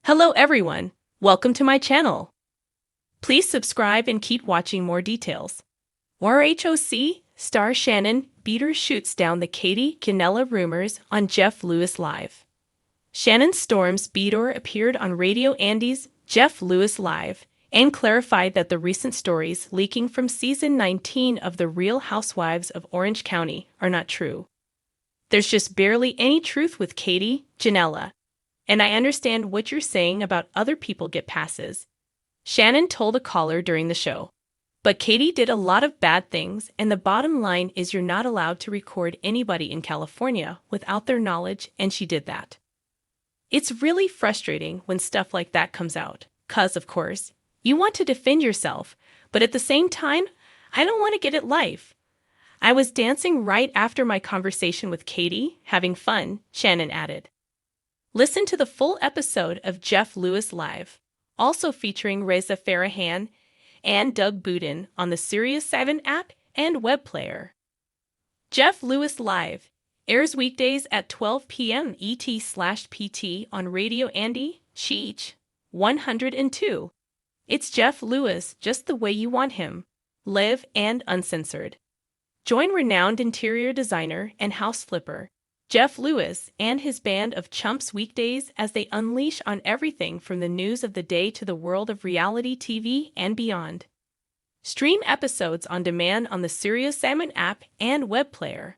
Hello everyone, welcome to my channel. Please subscribe and keep watching more details. RHOC star Shannon Beador shoots down the Ginella rumors on Jeff Lewis Live. Shannon storms Beador appeared on Radio Andy's Jeff Lewis Live and clarified that the recent stories leaking from season 19 of The Real Housewives of Orange County are not true. There's just barely any truth with Ginella. And I understand what you're saying about other people get passes, Shannon told a caller during the show. But Katie did a lot of bad things, and the bottom line is you're not allowed to record anybody in California without their knowledge, and she did that. It's really frustrating when stuff like that comes out, 'cause, of course, you want to defend yourself, but at the same time, I don't want to get it live. I was dancing right after my conversation with Katie, having fun, Shannon added. Listen to the full episode of Jeff Lewis Live, also featuring Reza Farahan and Doug Budin on the SiriusXM app and web player. Jeff Lewis Live airs weekdays at 12 p.m. ET/PT on Radio Andy, Cheech 102. It's Jeff Lewis just the way you want him, live and uncensored. Join renowned interior designer and house flipper Jeff Lewis and his band of chumps weekdays as they unleash on everything from the news of the day to the world of reality TV and beyond. Stream episodes on demand on the SiriusXM app and web player.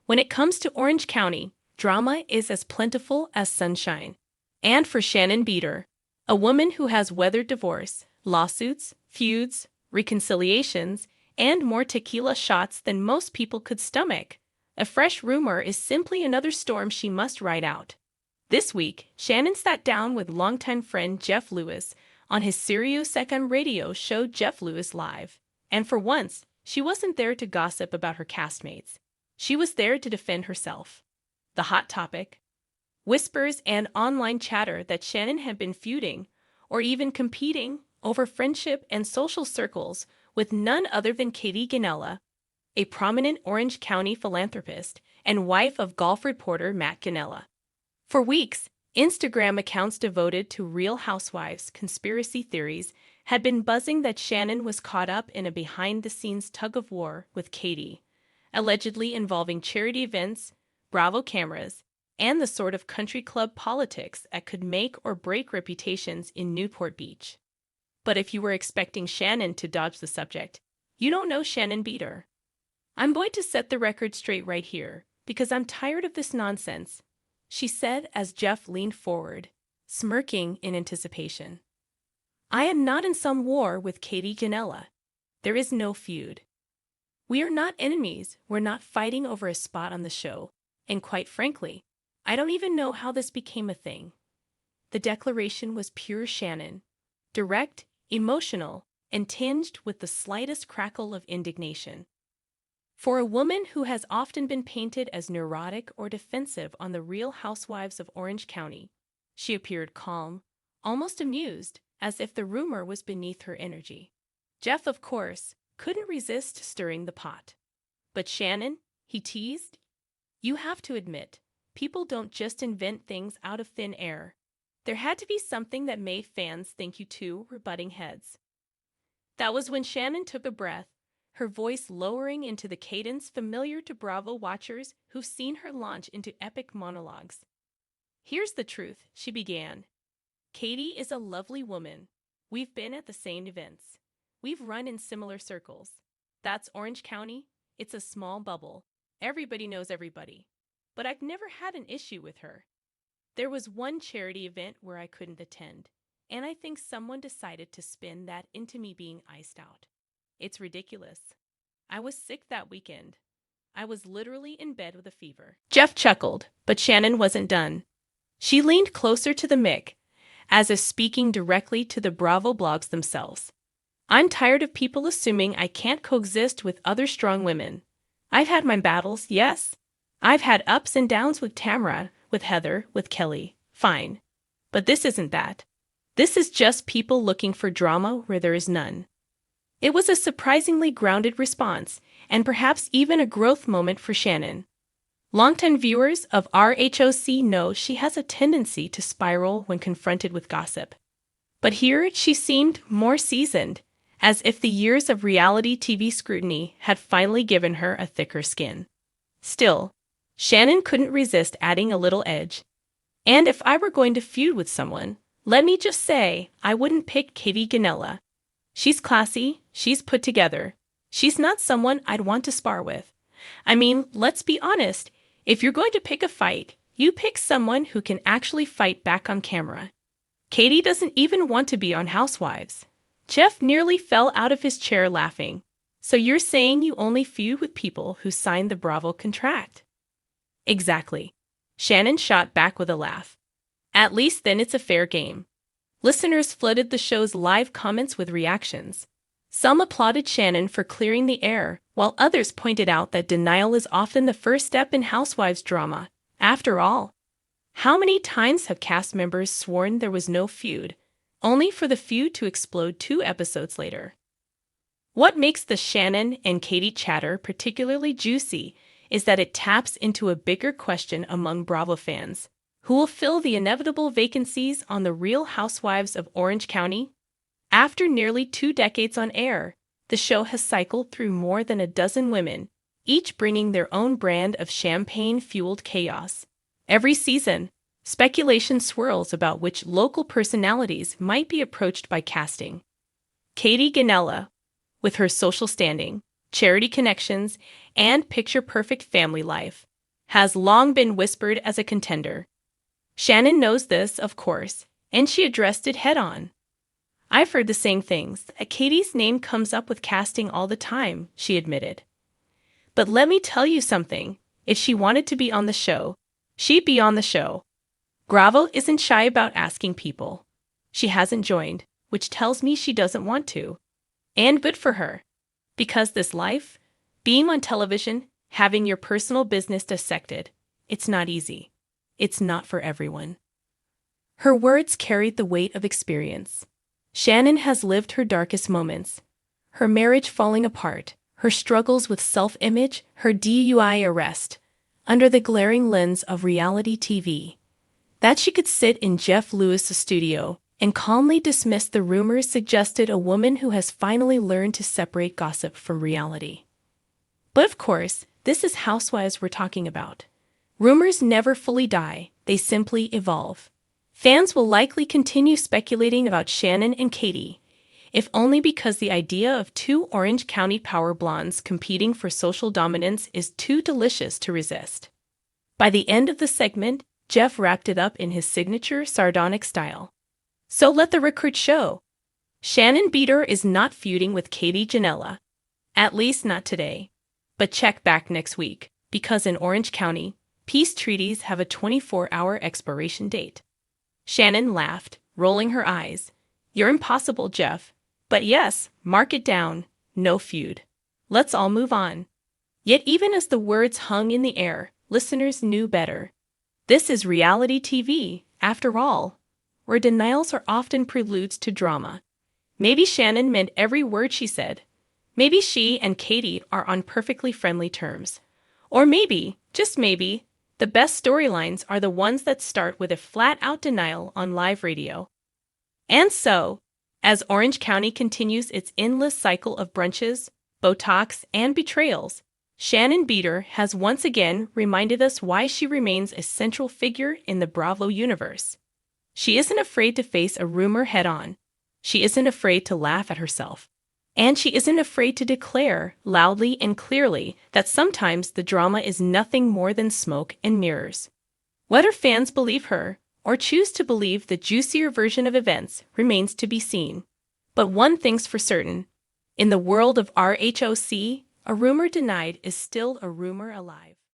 When it comes to Orange County, drama is as plentiful as sunshine. And for Shannon Beador, a woman who has weathered divorce, lawsuits, feuds, reconciliations, and more tequila shots than most people could stomach, a fresh rumor is simply another storm she must ride out. This week, Shannon sat down with longtime friend Jeff Lewis on his SiriusXM radio show Jeff Lewis Live. And for once, she wasn't there to gossip about her castmates. She was there to defend herself. The hot topic? Whispers and online chatter that Shannon had been feuding, or even competing, over friendship and social circles with none other than Ginella, a prominent Orange County philanthropist and wife of golf reporter Matt Ginella. For weeks, Instagram accounts devoted to Real Housewives conspiracy theories had been buzzing that Shannon was caught up in a behind-the-scenes tug-of-war with Katie, allegedly involving charity events, Bravo cameras, and the sort of country club politics that could make or break reputations in Newport Beach. But if you were expecting Shannon to dodge the subject, you don't know Shannon Beador. I'm going to set the record straight right here, because I'm tired of this nonsense, she said as Jeff leaned forward, smirking in anticipation. I am not in some war with Ginella. There is no feud. We are not enemies. We're not fighting over a spot on the show. And quite frankly, I don't even know how this became a thing. The declaration was pure Shannon, direct, emotional, and tinged with the slightest crackle of indignation. For a woman who has often been painted as neurotic or defensive on The Real Housewives of Orange County, she appeared calm, almost amused, as if the rumor was beneath her energy. Jeff, of course, couldn't resist stirring the pot. But Shannon, he teased, you have to admit, people don't just invent things out of thin air. There had to be something that made fans think you two were butting heads. That was when Shannon took a breath, her voice lowering into the cadence familiar to Bravo watchers who've seen her launch into epic monologues. Here's the truth, she began. Katie is a lovely woman. We've been at the same events. We've run in similar circles. That's Orange County. It's a small bubble. Everybody knows everybody. But I've never had an issue with her. There was one charity event where I couldn't attend, and I think someone decided to spin that into me being iced out. It's ridiculous. I was sick that weekend. I was literally in bed with a fever. Jeff chuckled, but Shannon wasn't done. She leaned closer to the mic, as if speaking directly to the Bravo blogs themselves. I'm tired of people assuming I can't coexist with other strong women. I've had my battles, yes. I've had ups and downs with Tamara, with Heather, with Kelly. Fine. But this isn't that. This is just people looking for drama where there is none. It was a surprisingly grounded response, and perhaps even a growth moment for Shannon. Longtime viewers of RHOC know she has a tendency to spiral when confronted with gossip. But here she seemed more seasoned, as if the years of reality TV scrutiny had finally given her a thicker skin. Still, Shannon couldn't resist adding a little edge. And if I were going to feud with someone, let me just say I wouldn't pick Ginella. She's classy, she's put together. She's not someone I'd want to spar with. I mean, let's be honest, if you're going to pick a fight, you pick someone who can actually fight back on camera. Katie doesn't even want to be on Housewives. Jeff nearly fell out of his chair laughing. So you're saying you only feud with people who signed the Bravo contract? Exactly. Shannon shot back with a laugh. At least then it's a fair game. Listeners flooded the show's live comments with reactions. Some applauded Shannon for clearing the air, while others pointed out that denial is often the first step in Housewives drama. After all, how many times have cast members sworn there was no feud, only for the feud to explode 2 episodes later? What makes the Shannon and Katie chatter particularly juicy is that it taps into a bigger question among Bravo fans. Who will fill the inevitable vacancies on The Real Housewives of Orange County? After nearly 2 decades on air, the show has cycled through more than a dozen women, each bringing their own brand of champagne-fueled chaos. Every season, speculation swirls about which local personalities might be approached by casting. Katie Ginella, with her social standing, charity connections, and picture-perfect family life, has long been whispered as a contender. Shannon knows this, of course, and she addressed it head-on. I've heard the same things. Katie's name comes up with casting all the time, she admitted. But let me tell you something. If she wanted to be on the show, she'd be on the show. Bravo isn't shy about asking people. She hasn't joined, which tells me she doesn't want to. And good for her. Because this life, being on television, having your personal business dissected, it's not easy. It's not for everyone. Her words carried the weight of experience. Shannon has lived her darkest moments. Her marriage falling apart, her struggles with self-image, her DUI arrest, under the glaring lens of reality TV. That she could sit in Jeff Lewis's studio and calmly dismiss the rumors suggested a woman who has finally learned to separate gossip from reality. But of course, this is Housewives we're talking about. Rumors never fully die, they simply evolve. Fans will likely continue speculating about Shannon and Katie, if only because the idea of 2 Orange County power blondes competing for social dominance is too delicious to resist. By the end of the segment, Jeff wrapped it up in his signature sardonic style. So let the record show. Shannon Beador is not feuding with Katie Ginella. At least not today. But check back next week, because in Orange County, peace treaties have a 24-hour expiration date. Shannon laughed, rolling her eyes. You're impossible, Jeff. But yes, mark it down. No feud. Let's all move on. Yet even as the words hung in the air, listeners knew better. This is reality TV, after all, where denials are often preludes to drama. Maybe Shannon meant every word she said. Maybe she and Katie are on perfectly friendly terms. Or maybe, just maybe, the best storylines are the ones that start with a flat-out denial on live radio. And so, as Orange County continues its endless cycle of brunches, Botox, and betrayals, Shannon Beador has once again reminded us why she remains a central figure in the Bravo universe. She isn't afraid to face a rumor head-on. She isn't afraid to laugh at herself. And she isn't afraid to declare, loudly and clearly, that sometimes the drama is nothing more than smoke and mirrors. Whether fans believe her, or choose to believe the juicier version of events, remains to be seen. But one thing's for certain. In the world of RHOC, a rumor denied is still a rumor alive.